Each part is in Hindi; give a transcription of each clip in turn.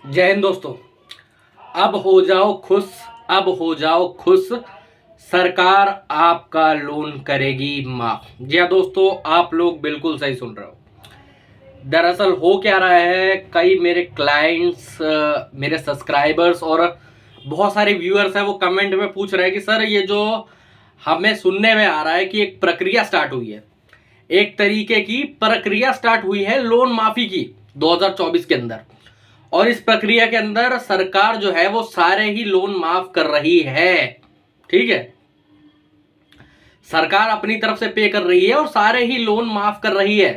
जय हिंद दोस्तों। अब हो जाओ खुश, अब हो जाओ खुश, सरकार आपका लोन करेगी माफ। जी हाँ दोस्तों, आप लोग बिल्कुल सही सुन रहे हो। दरअसल हो क्या रहा है, कई मेरे क्लाइंट्स, मेरे सब्सक्राइबर्स और बहुत सारे व्यूअर्स हैं, वो कमेंट में पूछ रहे हैं कि सर ये जो हमें सुनने में आ रहा है कि एक प्रक्रिया स्टार्ट हुई है, एक तरीके की प्रक्रिया स्टार्ट हुई है लोन माफी की 2024 के अंदर, और इस प्रक्रिया के अंदर सरकार जो है वो सारे ही लोन माफ कर रही है। ठीक है, सरकार अपनी तरफ से पे कर रही है और सारे ही लोन माफ कर रही है।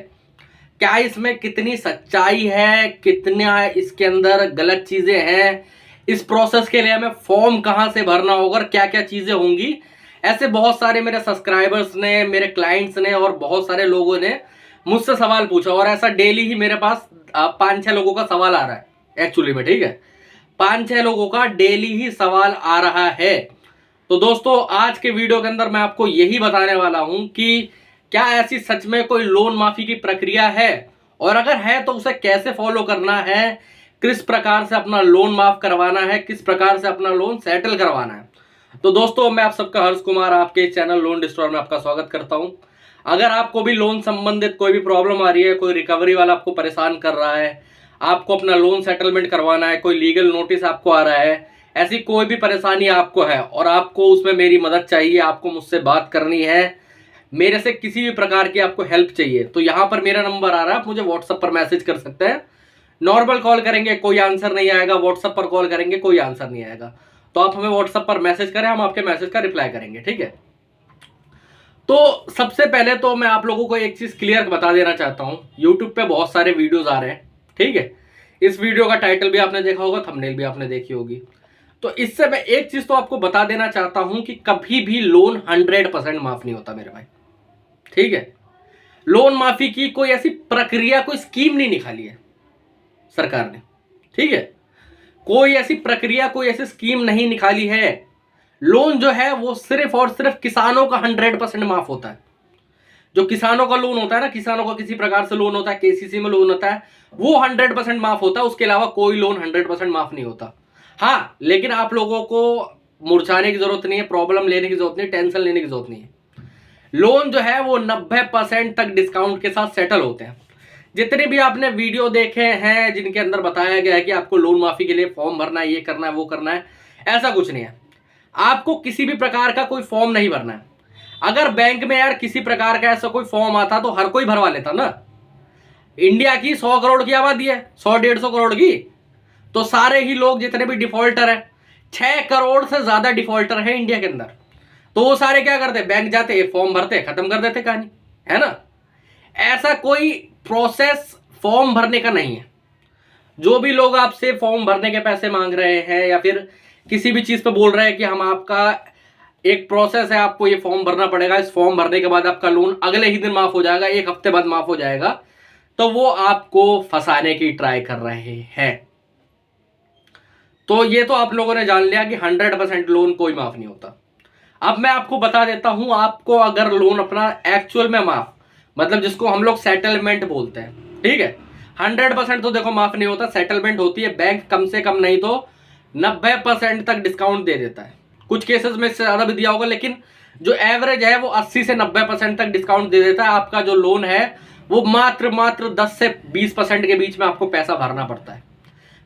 क्या इसमें कितनी सच्चाई है, कितना इसके अंदर गलत चीजें हैं, इस प्रोसेस के लिए हमें फॉर्म कहां से भरना होगा, क्या क्या चीजें होंगी, ऐसे बहुत सारे मेरे सब्सक्राइबर्स ने, मेरे क्लाइंट्स ने और बहुत सारे लोगों ने मुझसे सवाल पूछा। और ऐसा डेली ही मेरे पास 5-6 लोगों का सवाल आ रहा है एक्चुअली में। ठीक है, 5-6 लोगों का डेली ही सवाल आ रहा है। तो दोस्तों, आज के वीडियो के अंदर मैं आपको यही बताने वाला हूं कि क्या ऐसी सच में कोई लोन माफी की प्रक्रिया है, और अगर है तो उसे कैसे फॉलो करना है, किस प्रकार से अपना लोन माफ करवाना है, किस प्रकार से अपना लोन सेटल करवाना है। तो दोस्तों, मैं आप सबका हर्ष कुमार आपके चैनल लोन डिस्ट्रॉयर में आपका स्वागत करता हूं। अगर आपको भी लोन संबंधित कोई भी प्रॉब्लम आ रही है, कोई रिकवरी वाला आपको परेशान कर रहा है, आपको अपना लोन सेटलमेंट करवाना है, कोई लीगल नोटिस आपको आ रहा है, ऐसी कोई भी परेशानी आपको है और आपको उसमें मेरी मदद चाहिए, आपको मुझसे बात करनी है, मेरे से किसी भी प्रकार की आपको हेल्प चाहिए, तो यहां पर मेरा नंबर आ रहा है, आप मुझे व्हाट्सएप पर मैसेज कर सकते हैं। नॉर्मल कॉल करेंगे कोई आंसर नहीं आएगा, व्हाट्सएप पर कॉल करेंगे कोई आंसर नहीं आएगा, तो आप हमें व्हाट्सएप पर मैसेज करें, हम आपके मैसेज का रिप्लाई करेंगे। ठीक है, तो सबसे पहले तो मैं आप लोगों को एक चीज क्लियर बता देना चाहता हूं। यूट्यूब पे बहुत सारे वीडियोस आ रहे हैं। ठीक है, इस वीडियो का टाइटल भी आपने देखा होगा, थंबनेल भी आपने देखी होगी। तो इससे मैं एक चीज तो आपको बता देना चाहता हूं कि कभी भी लोन 100% माफ नहीं होता मेरे भाई। ठीक है, लोन माफी की कोई ऐसी प्रक्रिया, कोई स्कीम नहीं निकाली है सरकार ने। ठीक है, कोई ऐसी प्रक्रिया, कोई ऐसी स्कीम नहीं निकाली है। लोन जो है वो सिर्फ और सिर्फ किसानों का 100% माफ होता है। जो किसानों का लोन होता है ना, किसानों का किसी प्रकार से लोन होता है, केसीसी में लोन होता है, वो 100% माफ होता है। उसके अलावा कोई लोन 100% माफ नहीं होता। हाँ, लेकिन आप लोगों को मुरझाने की जरूरत नहीं है, प्रॉब्लम लेने की जरूरत नहीं, टेंशन लेने की जरूरत नहीं है। लोन जो है वो 90% तक डिस्काउंट के साथ सेटल होते हैं। जितने भी आपने वीडियो देखे हैं जिनके अंदर बताया गया है कि आपको लोन माफी के लिए फॉर्म भरना है, ये करना है, वो करना है, ऐसा कुछ नहीं है। आपको किसी भी प्रकार का कोई फॉर्म नहीं भरना है। अगर बैंक में यार किसी प्रकार का ऐसा कोई फॉर्म आता तो हर कोई भरवा लेता ना। इंडिया की 100 करोड़ की आबादी है, 100-150 करोड़ की, तो सारे ही लोग जितने भी डिफॉल्टर है, 6 करोड़ से ज्यादा डिफॉल्टर है इंडिया के अंदर, तो वो सारे क्या करते, बैंक जाते, फॉर्म भरते, खत्म कर देते कहानी, है ना। ऐसा कोई प्रोसेस फॉर्म भरने का नहीं है। जो भी लोग आपसे फॉर्म भरने के पैसे मांग रहे हैं या फिर किसी भी चीज पे बोल रहे हैं कि हम आपका एक प्रोसेस है, आपको ये फॉर्म भरना पड़ेगा, इस फॉर्म भरने के बाद आपका लोन अगले ही दिन माफ हो जाएगा, एक हफ्ते बाद माफ हो जाएगा, तो वो आपको फंसाने की ट्राई कर रहे हैं। तो ये तो आप लोगों ने जान लिया कि 100% लोन कोई माफ नहीं होता। अब मैं आपको बता देता हूं, आपको अगर लोन अपना एक्चुअल में माफ, मतलब जिसको हम लोग सेटलमेंट बोलते हैं, ठीक है, 100% तो देखो माफ नहीं होता, सेटलमेंट होती है। बैंक कम से कम नहीं तो 90% तक डिस्काउंट दे देता है। कुछ केसेस में इससे ज्यादा भी दिया होगा, लेकिन जो एवरेज है वो 80 से 90% तक डिस्काउंट दे देता है। आपका जो लोन है वो मात्र 10 से 20% के बीच में आपको पैसा भरना पड़ता है।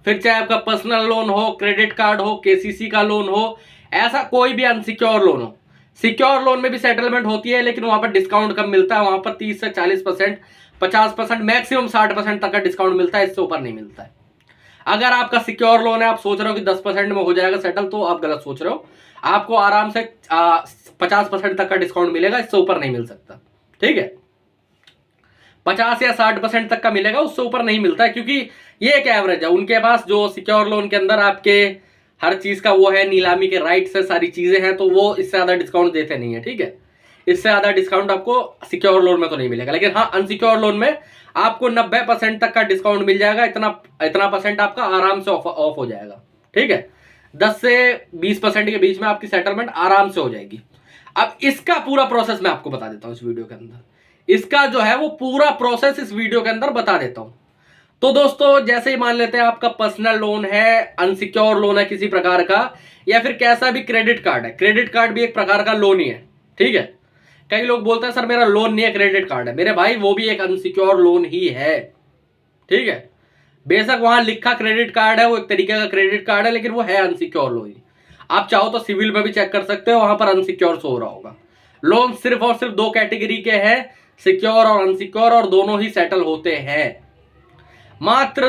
फिर चाहे आपका पर्सनल लोन हो, क्रेडिट कार्ड हो, केसीसी का लोन हो, ऐसा कोई भी अनसिक्योर लोन हो। सिक्योर लोन में भी सेटलमेंट होती है, लेकिन वहां पर डिस्काउंट कम मिलता है। वहां पर 30 से 40%, 50%, मैक्सिमम 60% तक का डिस्काउंट मिलता है, इससे ऊपर नहीं मिलता है। अगर आपका सिक्योर लोन है, आप सोच रहे हो कि 10% में हो जाएगा सेटल, तो आप गलत सोच रहे हो। आपको आराम से 50% तक का डिस्काउंट मिलेगा, इससे ऊपर नहीं मिल सकता। ठीक है, 50 या 60% तक का मिलेगा, उससे ऊपर नहीं मिलता है, क्योंकि ये एक एवरेज है। उनके पास जो सिक्योर लोन के अंदर आपके हर चीज का वो है, नीलामी के राइट्स है, सारी चीजें हैं, तो वो इससे ज्यादा डिस्काउंट देते नहीं है। ठीक है, इससे ज्यादा डिस्काउंट आपको सिक्योर लोन में तो नहीं मिलेगा, लेकिन हाँ, अनसिक्योर लोन में आपको 90% तक का डिस्काउंट मिल जाएगा। इतना परसेंट आपका आराम से ऑफ हो जाएगा। ठीक है, 10 से 20% के बीच में आपकी सेटलमेंट आराम से हो जाएगी। अब इसका पूरा प्रोसेस मैं आपको बता देता हूं इस वीडियो के अंदर। इसका जो है वो पूरा प्रोसेस इस वीडियो के अंदर बता देता हूं। तो दोस्तों जैसे ही मान लेते हैं आपका पर्सनल लोन है, अनसिक्योर लोन है किसी प्रकार का, या फिर कैसा भी क्रेडिट कार्ड है, क्रेडिट कार्ड भी एक प्रकार का लोन ही है, ठीक है। कई लोग बोलते हैं सर मेरा लोन नहीं है, क्रेडिट कार्ड है। मेरे भाई वो भी एक अनसिक्योर लोन ही है, ठीक है। बेशक वहां लिखा क्रेडिट कार्ड है, वो एक तरीके का क्रेडिट कार्ड है, लेकिन वो है अनसिक्योर लोन ही। आप चाहो तो सिविल में भी चेक कर सकते हो, वहां पर अनसिक्योर शो हो रहा होगा। लोन सिर्फ और सिर्फ दो कैटेगरी के हैं, सिक्योर और अनसिक्योर, और दोनों ही सेटल होते हैं। मात्र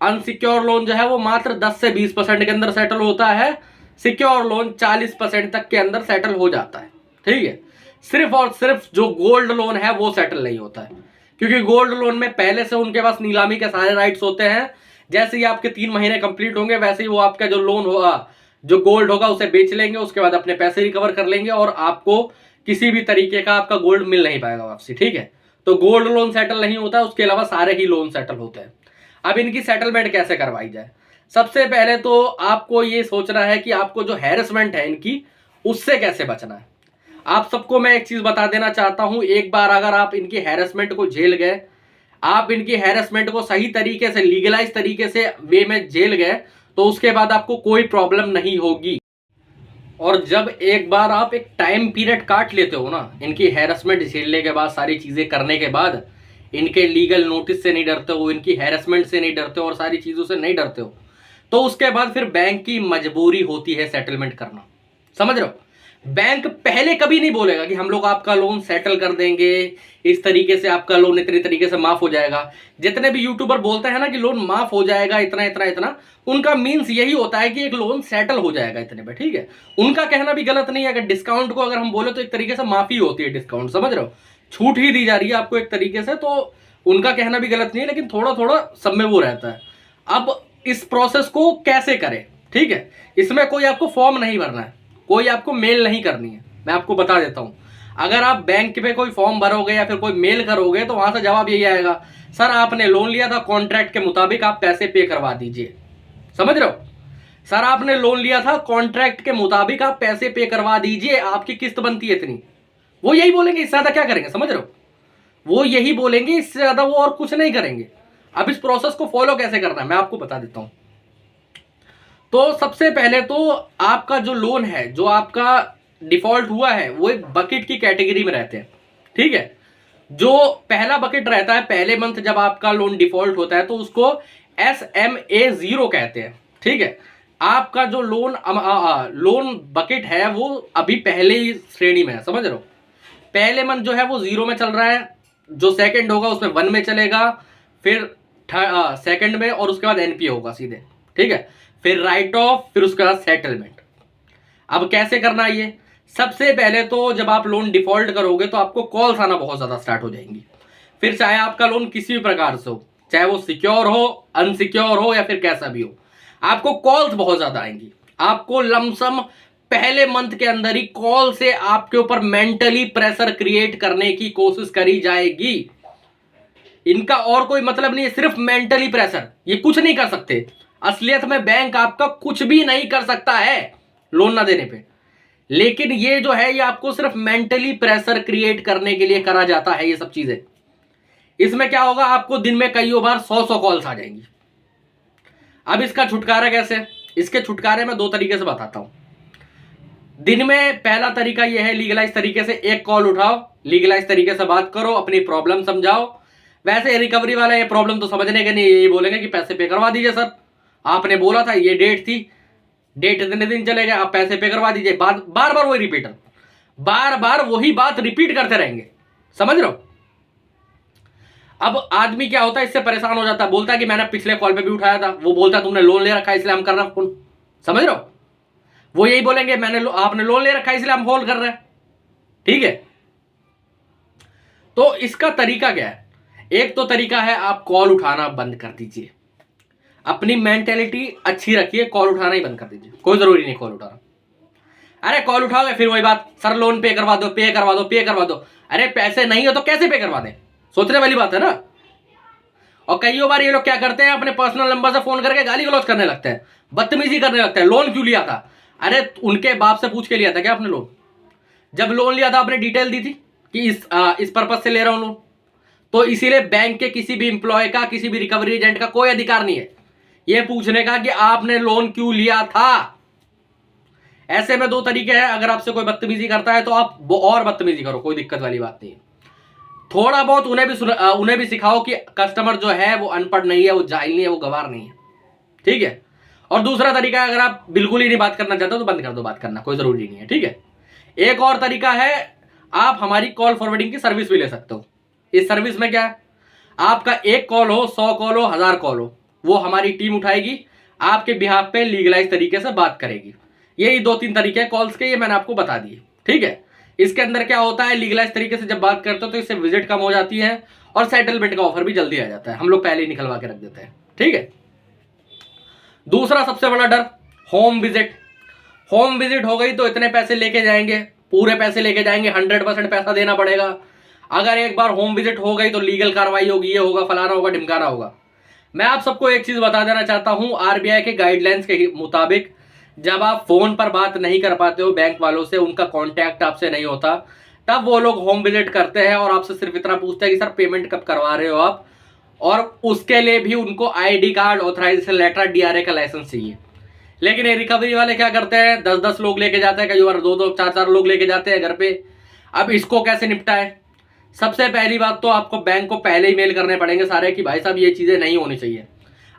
अनसिक्योर लोन जो है वो मात्र 10 से 20% के अंदर सेटल होता है। सिक्योर लोन 40% तक के अंदर सेटल हो जाता है, ठीक है। सिर्फ और सिर्फ जो गोल्ड लोन है वो सेटल नहीं होता है, क्योंकि गोल्ड लोन में पहले से उनके पास नीलामी के सारे राइट्स होते हैं। जैसे ही आपके 3 महीने कंप्लीट होंगे वैसे ही वो आपका जो लोन होगा, जो गोल्ड होगा, उसे बेच लेंगे, उसके बाद अपने पैसे रिकवर कर लेंगे और आपको किसी भी तरीके का आपका गोल्ड मिल नहीं पाएगा वापसी, ठीक है। तो गोल्ड लोन सेटल नहीं होता, उसके अलावा सारे ही लोन सेटल होते हैं। अब इनकी सेटलमेंट कैसे करवाई जाए? सबसे पहले तो आपको ये सोचना है कि आपको जो हैरेसमेंट है इनकी, उससे कैसे बचना है। आप सबको मैं एक चीज बता देना चाहता हूं, एक बार अगर आप इनकी हैरेसमेंट को झेल गए, आप इनकी हैरेसमेंट को सही तरीके से, लीगलाइज तरीके से वे में झेल गए, तो उसके बाद आपको कोई प्रॉब्लम नहीं होगी। और जब एक बार आप एक टाइम पीरियड काट लेते हो ना, इनकी हैरेसमेंट झेलने के बाद, सारी चीजें करने के बाद, इनके लीगल नोटिस से नहीं डरते हो, इनकी हैरेसमेंट से नहीं डरते हो और सारी चीजों से नहीं डरते हो, तो उसके बाद फिर बैंक की मजबूरी होती है सेटलमेंट करना। समझ रहे हो? बैंक पहले कभी नहीं बोलेगा कि हम लोग आपका लोन सेटल कर देंगे, इस तरीके से आपका लोन इतने तरीके से माफ हो जाएगा। जितने भी यूट्यूबर बोलते हैं ना कि लोन माफ हो जाएगा इतना इतना इतना, उनका मीन्स यही होता है कि एक लोन सेटल हो जाएगा इतने पे, ठीक है। उनका कहना भी गलत नहीं है। अगर डिस्काउंट को अगर हम बोले तो एक तरीके से माफी होती है डिस्काउंट, समझ रहे हो, छूट ही दी जा रही है आपको एक तरीके से, तो उनका कहना भी गलत नहीं है, लेकिन थोड़ा थोड़ा सब में वो रहता है। अब इस प्रोसेस को कैसे करें, ठीक है। इसमें कोई आपको फॉर्म नहीं भरना है, कोई आपको मेल नहीं करनी है, मैं आपको बता देता हूं। अगर आप बैंक पे कोई फॉर्म भरोगे या फिर कोई मेल करोगे तो वहां से जवाब यही आएगा, सर आपने लोन लिया था, कॉन्ट्रैक्ट के मुताबिक आप पैसे पे करवा दीजिए। समझ रहे हो? सर आपने लोन लिया था, कॉन्ट्रैक्ट के मुताबिक आप पैसे पे करवा दीजिए, आपकी किस्त बनती है इतनी। वो यही बोलेंगे, इससे ज्यादा क्या करेंगे? समझ रहे हो? वो यही बोलेंगे, इससे ज्यादा वो और कुछ नहीं करेंगे। अब इस प्रोसेस को फॉलो कैसे करना है मैं आपको बता देता हूं। तो सबसे पहले तो आपका जो लोन है, जो आपका डिफॉल्ट हुआ है, वो एक बकेट की कैटेगरी में रहते हैं, ठीक है। जो पहला बकेट रहता है, पहले मंथ जब आपका लोन डिफॉल्ट होता है तो उसको SMA0 कहते हैं, ठीक है। आपका जो लोन बकेट है वो अभी पहले ही श्रेणी में है, समझ रहे हो। पहले मंथ जो है वो 0 में चल रहा है, जो सेकंड होगा उसमें 1 में चलेगा, फिर सेकंड में, और उसके बाद NPA होगा सीधे, ठीक है। फिर राइट ऑफ, फिर उसके बाद सेटलमेंट। अब कैसे करना है ये? सबसे पहले तो जब आप लोन डिफॉल्ट करोगे तो आपको कॉल्स आना बहुत ज्यादा स्टार्ट हो जाएंगी। फिर चाहे आपका लोन किसी भी प्रकार से हो, चाहे वो सिक्योर हो, अनसिक्योर हो, या फिर कैसा भी हो, आपको कॉल्स बहुत ज्यादा आएंगी। आपको लमसम पहले मंथ के अंदर ही कॉल से आपके ऊपर मेंटली प्रेशर क्रिएट करने की कोशिश करी जाएगी। इनका और कोई मतलब नहीं है, सिर्फ मेंटली प्रेशर। ये कुछ नहीं कर सकते, असलियत में बैंक आपका कुछ भी नहीं कर सकता है लोन ना देने पे, लेकिन ये जो है ये आपको सिर्फ मेंटली प्रेशर क्रिएट करने के लिए करा जाता है ये सब चीजें। इसमें क्या होगा, आपको दिन में कई बार 100 कॉल्स आ जाएंगी। अब इसका छुटकारा कैसे? इसके छुटकारे में 2 तरीके से बताता हूं। दिन में पहला तरीका यह है, लीगलाइज तरीके से एक कॉल उठाओ, लीगलाइज तरीके से बात करो, अपनी प्रॉब्लम समझाओ। वैसे रिकवरी वाला ये प्रॉब्लम तो समझने के नहीं, यही बोलेंगे कि पैसे पे करवा दीजिए सर, आपने बोला था ये डेट थी, डेट इतने दिन चले गए, आप पैसे पे करवा दीजिए। बार बार वही रिपीटर, बार बार वही बात रिपीट करते रहेंगे। समझ रहे हो? अब आदमी क्या होता है, इससे परेशान हो जाता है, बोलता है कि मैंने पिछले कॉल पे भी उठाया था, वो बोलता है तुमने लोन ले रखा है इसलिए हम कर रहे हैं फोन। समझ रहे हो? वो यही बोलेंगे आपने लोन ले रखा है इसलिए हम फोन कर रहे हैं, ठीक है। तो इसका तरीका क्या है? एक तो तरीका है आप कॉल उठाना बंद कर दीजिए, अपनी मेंटेलिटी अच्छी रखिए, कॉल उठाना ही बंद कर दीजिए, कोई जरूरी नहीं कॉल उठाना। अरे कॉल उठाओगे फिर वही बात, सर लोन पे करवा दो, पे करवा दो, पे करवा दो। अरे पैसे नहीं हो तो कैसे पे करवा दें? सोचने वाली बात है ना। और कई बार ये लोग क्या करते हैं, अपने पर्सनल नंबर से फोन करके गाली गलौज करने लगते हैं, बदतमीजी करने लगते हैं। लोन क्यों लिया था? अरे उनके बाप से पूछ के लिया था क्या आपने लोन? जब लोन लिया था आपने डिटेल दी थी कि इस पर्पज से ले रहा हूं लोन, तो इसीलिए बैंक के किसी भी इंप्लॉय का, किसी भी रिकवरी एजेंट का कोई अधिकार नहीं है यह पूछने का कि आपने लोन क्यों लिया था। ऐसे में दो तरीके हैं, अगर आपसे कोई बदतमीजी करता है तो आप वो और बदतमीजी करो, कोई दिक्कत वाली बात नहीं है। थोड़ा बहुत उन्हें भी सिखाओ कि कस्टमर जो है वो अनपढ़ नहीं है, वो जाहिल नहीं है, वो गवार नहीं है, ठीक है। और दूसरा तरीका है, अगर आप बिल्कुल ही नहीं बात करना चाहते हो तो बंद कर दो बात करना, कोई जरूरी नहीं है, ठीक है। एक और तरीका है, आप हमारी कॉल फॉरवर्डिंग की सर्विस भी ले सकते हो। इस सर्विस में क्या है, आपका एक कॉल हो, 100 कॉल हो, 1000 कॉल हो, वो हमारी टीम उठाएगी, आपके बिहाफ पे लीगलाइज तरीके से बात करेगी। यही 2-3 तरीके हैं कॉल्स के, ये मैंने आपको बता दिए, ठीक है। इसके अंदर क्या होता है, लीगलाइज तरीके से जब बात करते हो तो इससे विजिट कम हो जाती है और सेटलमेंट का ऑफर भी जल्दी आ जाता है, हम लोग पहले ही निकलवा के रख देते हैं, ठीक है। दूसरा सबसे बड़ा डर, होम विजिट। होम विजिट हो गई तो इतने पैसे लेके जाएंगे, पूरे पैसे लेके जाएंगे, 100% पैसा देना पड़ेगा। अगर एक बार होम विजिट हो गई तो लीगल कार्रवाई होगी, ये होगा, फलाना होगा, ढिमकाना होगा। मैं आप सबको एक चीज बता देना चाहता हूं, आरबीआई के गाइडलाइंस के मुताबिक जब आप फोन पर बात नहीं कर पाते हो बैंक वालों से, उनका कांटेक्ट आपसे नहीं होता, तब वो लोग होम विजिट करते हैं और आपसे सिर्फ इतना पूछते हैं कि सर पेमेंट कब करवा रहे हो आप, और उसके लिए भी उनको ID card, authorisation letter, DRA का लाइसेंस चाहिए। लेकिन ये रिकवरी वाले क्या करते हैं, 10-10 लोग लेके जाते हैं, कई बार 2-2, 4-4 लोग लेके जाते हैं घर पे। अब इसको कैसे निपटाएं? सबसे पहली बात तो आपको बैंक को पहले ही मेल करने पड़ेंगे सारे कि भाई साहब ये चीजें नहीं होनी चाहिए।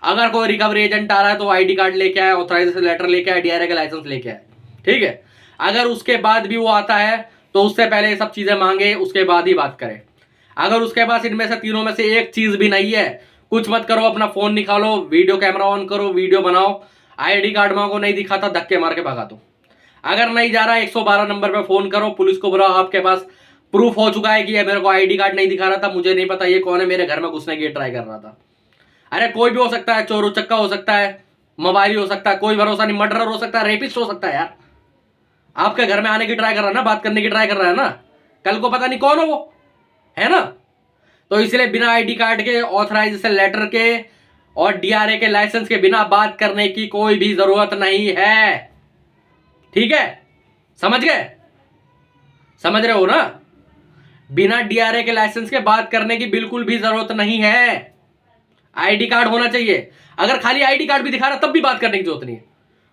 अगर कोई रिकवरी एजेंट आ रहा है तो आईडी कार्ड लेके आए, ऑथराइजेशन लेटर लेके आए, डीआरए का लाइसेंस लेके आए, ठीक है। अगर उसके बाद भी वो आता है तो उससे पहले ये सब चीजें मांगे, उसके बाद ही बात करें। अगर उसके पास इनमें से तीनों में से एक चीज भी नहीं है, कुछ मत करो, अपना फोन निकालो, वीडियो कैमरा ऑन करो, वीडियो बनाओ, आईडी कार्ड मांगो, नहीं दिखाता धक्के मार के भगा दो। अगर नहीं जा रहा 112 नंबर पे फोन करो, पुलिस को बुलाओ, आपके पास प्रूफ हो चुका है कि ये मेरे को आईडी कार्ड नहीं दिखा रहा था, मुझे नहीं पता ये कौन है, मेरे घर में घुसने की ट्राई कर रहा था। अरे कोई भी हो सकता है, चोर उचक्का हो सकता है, मोबाइल हो सकता है, कोई भरोसा नहीं, मर्डरर हो सकता है, रेपिस्ट हो सकता है। यार आपके घर में आने की ट्राई कर रहा है ना, बात करने की ट्राई कर रहा है ना, कल को पता नहीं कौन हो वो, है ना। तो इसलिए बिना आईडी कार्ड के, ऑथराइजेशन लेटर के और डीआरए के लाइसेंस के बिना बात करने की कोई भी जरूरत नहीं है, ठीक है। समझ गए? समझ रहे हो ना? बिना डीआरए के लाइसेंस के बात करने की बिल्कुल भी जरूरत नहीं है। आईडी कार्ड होना चाहिए, अगर खाली आईडी कार्ड भी दिखा रहा तब भी बात करने की जरूरत नहीं है।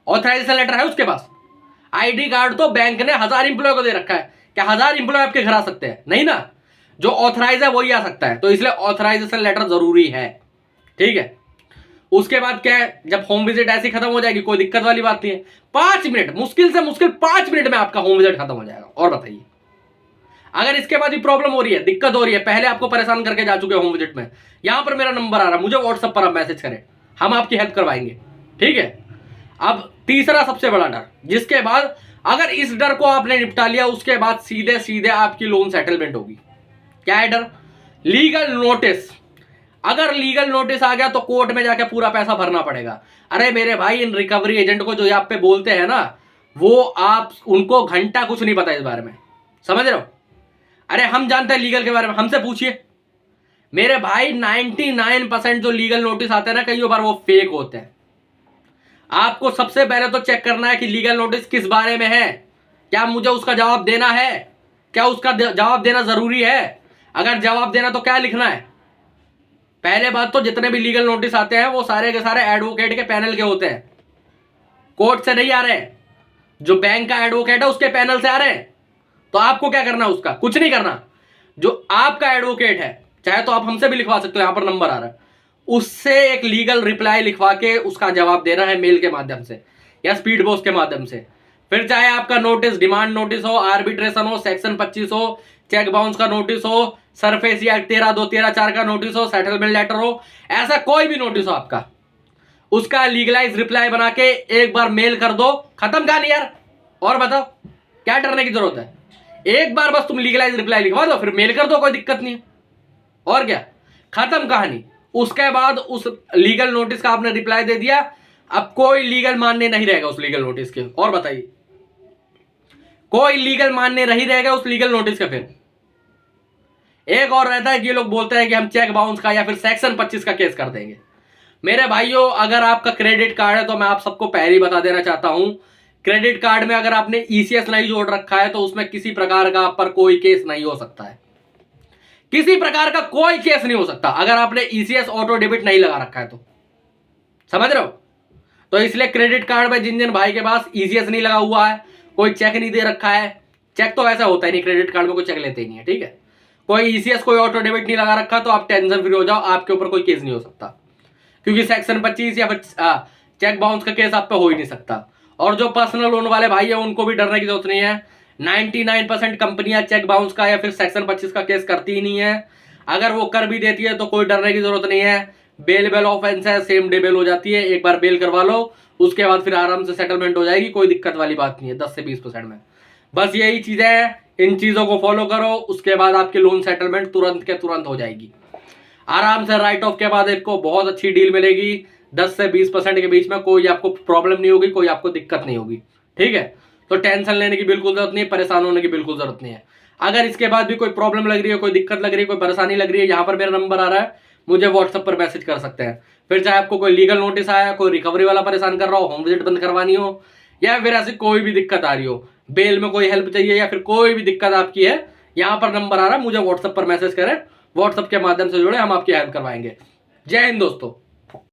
ऑथराइजेशन लेटर है उसके पास, आईडी कार्ड तो बैंक ने 1000 इंप्लॉय को दे रखा है, क्या 1000 इंप्लॉय आपके घर आ सकते हैं? नहीं ना, जो ऑथराइज है वही आ सकता है, तो इसलिए ऑथराइजेशन लेटर जरूरी है, ठीक है। उसके बाद क्या है, जब होम विजिट ऐसी खत्म हो जाएगी, कोई दिक्कत वाली बात नहीं है, 5 मिनट, मुश्किल से मुश्किल 5 मिनट में आपका होम विजिट खत्म हो जाएगा। और बताइए, अगर इसके बाद भी प्रॉब्लम हो रही है, दिक्कत हो रही है, पहले आपको परेशान करके जा चुके होम विजिट में, यहां पर मेरा नंबर आ रहा है, मुझे व्हाट्सएप पर आप मैसेज करें, हम आपकी हेल्प करवाएंगे, ठीक है। अब तीसरा सबसे बड़ा डर, जिसके बाद अगर इस डर को आपने निपटा लिया, उसके बाद सीधे सीधे आपकी लोन सेटलमेंट होगी। क्या है डर? Legal notice. अगर लीगल नोटिस आ गया तो कोर्ट में जाके पूरा पैसा भरना पड़ेगा। अरे मेरे भाई, इन रिकवरी एजेंट को जो आप पे बोलते हैं ना, वो आप उनको घंटा कुछ नहीं पता इस बारे में, समझ रहे हो? अरे हम जानते हैं लीगल के बारे में, हमसे पूछिए मेरे भाई। 99% जो लीगल नोटिस आते हैं ना, कई बार वो फेक होते हैं। आपको सबसे पहले तो चेक करना है कि लीगल नोटिस किस बारे में है, क्या मुझे उसका जवाब देना है, क्या उसका जवाब देना जरूरी है, अगर जवाब देना तो क्या लिखना है। पहले बात तो जितने भी लीगल नोटिस आते हैं वो सारे के सारे एडवोकेट के पैनल के होते हैं, कोर्ट से नहीं आ रहे। जो बैंक का एडवोकेट है उसके पैनल से आ रहे हैं। तो आपको क्या करना है, उसका कुछ नहीं करना। जो आपका एडवोकेट है, चाहे तो आप हमसे भी लिखवा सकते हो, यहां पर नंबर आ रहा है, उससे एक लीगल रिप्लाई लिखवा के उसका जवाब देना है, मेल के माध्यम से या स्पीड पोस्ट के माध्यम से। फिर चाहे आपका नोटिस डिमांड नोटिस हो, आर्बिट्रेशन हो, सेक्शन 25 हो, चेक बाउंस का नोटिस हो, सरफेस या 13(2), 13(4) का नोटिस हो, सेटलमेंट लेटर हो, ऐसा कोई भी नोटिस हो आपका, उसका लीगलाइज रिप्लाई बना के एक बार मेल कर दो, खत्म कहानी यार। और बताओ क्या डरने की जरूरत है? एक बार बस तुम लीगलाइज रिप्लाई लिखवा दो, फिर मेल कर दो, कोई दिक्कत नहीं है। और क्या, खत्म कहानी। उसके बाद उस लीगल नोटिस का आपने रिप्लाई दे दिया, अब कोई लीगल मान्य नहीं रहेगा उस लीगल नोटिस के। और बताइए, कोई लीगल मान्य नहीं रहेगा उस लीगल नोटिस का। फिर एक और रहता है कि ये लोग बोलते हैं कि हम चेक बाउंस का या फिर सेक्शन 25 का केस कर देंगे। मेरे भाइयों, अगर आपका क्रेडिट कार्ड है तो मैं आप सबको पहले ही बता देना चाहता हूं, क्रेडिट कार्ड में अगर आपने ईसीएस नहीं जोड़ रखा है तो उसमें किसी प्रकार का आप पर कोई केस नहीं हो सकता है। किसी प्रकार का कोई केस नहीं हो सकता अगर आपने ईसीएस ऑटो डेबिट नहीं लगा रखा है तो, समझ रहे हो। तो इसलिए क्रेडिट कार्ड में जिन जिन भाई के पास ईसीएस नहीं लगा हुआ है, कोई चेक नहीं दे रखा है, चेक तो वैसा होता ही नहीं, क्रेडिट कार्ड में कोई चेक लेते ही नहीं है, ठीक है, कोई ईसीएस कोई ऑटो डेबिट नहीं लगा रखा, तो आप टेंशन फ्री हो जाओ, आपके ऊपर कोई केस नहीं हो सकता, क्योंकि सेक्शन 25 या फिर चेक बाउंस का केस आप पे हो ही नहीं सकता। और जो पर्सनल लोन वाले भाई है उनको भी डरने की जरूरत नहीं है। 99% कंपनियां चेक बाउंस का या फिर सेक्शन 25 का केस करती ही नहीं है। अगर वो कर भी देती है तो कोई डरने की जरूरत नहीं है। बेल ऑफेंस है, सेम डे बेल हो जाती है, एक बार बेल करवा लो, उसके बाद फिर आराम से सेटलमेंट हो जाएगी, कोई दिक्कत वाली बात नहीं है 10 से 20% में। बस यही चीजें हैं, इन चीजों को फॉलो करो, उसके बाद आपकी लोन सेटलमेंट तुरंत के तुरंत हो जाएगी आराम से। राइट ऑफ के बाद आपको बहुत अच्छी डील मिलेगी, 10 से 20% के बीच में, कोई आपको प्रॉब्लम नहीं होगी, कोई आपको दिक्कत नहीं होगी, ठीक है। तो टेंशन लेने की बिल्कुल जरूरत नहीं है, परेशान होने की बिल्कुल जरूरत नहीं है। अगर इसके बाद भी कोई प्रॉब्लम लग रही है, कोई दिक्कत लग रही है, कोई परेशानी लग रही है, यहाँ पर मेरा नंबर आ रहा है, मुझे व्हाट्सएप पर मैसेज कर सकते हैं। फिर चाहे आपको कोई लीगल नोटिस आया, कोई रिकवरी वाला परेशान कर रहा हो, होम विजिट बंद करवानी हो, या फिर ऐसी कोई भी दिक्कत आ रही हो, बेल में कोई हेल्प चाहिए, या फिर कोई भी दिक्कत आपकी है, यहाँ पर नंबर आ रहा है, मुझे व्हाट्सएप पर मैसेज करें, व्हाट्सएप के माध्यम से जुड़े, हम आपकी हेल्प करवाएंगे। जय हिंद दोस्तों।